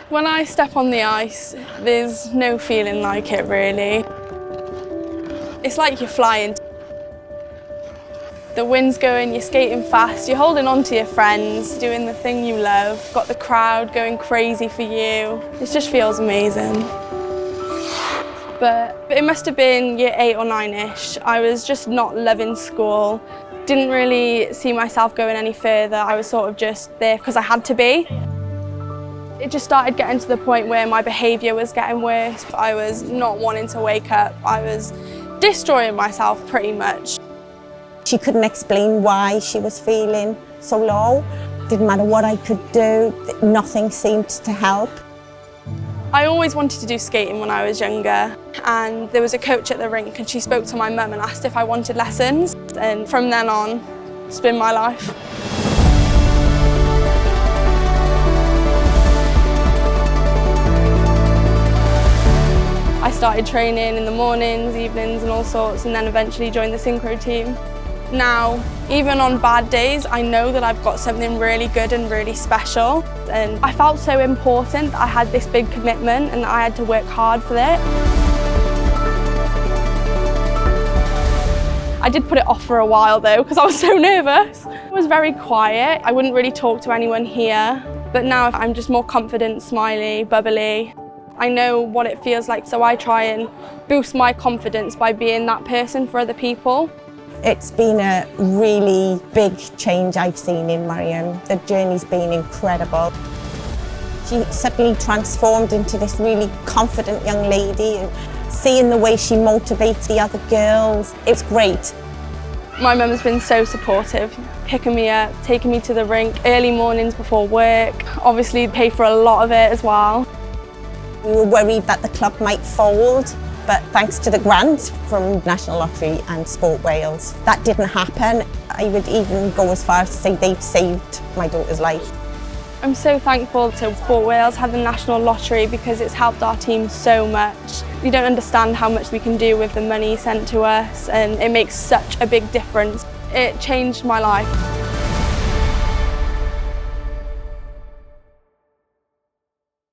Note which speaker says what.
Speaker 1: When I step on the ice, there's no feeling like it really. It's like you're flying. The wind's going, you're skating fast, you're holding on to your friends, doing the thing you love, got the crowd going crazy for you. It just feels amazing. But it must have been year 8 or 9-ish. I was just not loving school. Didn't really see myself going any further. I was sort of just there because I had to be. It just started getting to the point where my behaviour was getting worse. I was not wanting to wake up. I was destroying myself pretty much.
Speaker 2: She couldn't explain why she was feeling so low. Didn't matter what I could do, nothing seemed to help.
Speaker 1: I always wanted to do skating when I was younger, and there was a coach at the rink and she spoke to my mum and asked if I wanted lessons, and from then on, it's been my life. I started training in the mornings, evenings and all sorts, and then eventually joined the synchro team. Now, even on bad days, I know that I've got something really good and really special, and I felt so important. I had this big commitment and I had to work hard for it. I did put it off for a while though, because I was so nervous. I was very quiet. I wouldn't really talk to anyone here, but now I'm just more confident, smiley, bubbly. I know what it feels like, so I try and boost my confidence by being that person for other people.
Speaker 2: It's been a really big change I've seen in Mariam. The journey's been incredible. She suddenly transformed into this really confident young lady, and seeing the way she motivates the other girls, it's great.
Speaker 1: My mum's been so supportive, picking me up, taking me to the rink early mornings before work, obviously pay for a lot of it as well.
Speaker 2: We were worried that the club might fold, but thanks to the grant from National Lottery and Sport Wales, that didn't happen. I would even go as far as to say they've saved my daughter's life.
Speaker 1: I'm so thankful to Sport Wales had the National Lottery because it's helped our team so much. You don't understand how much we can do with the money sent to us, and it makes such a big difference. It changed my life.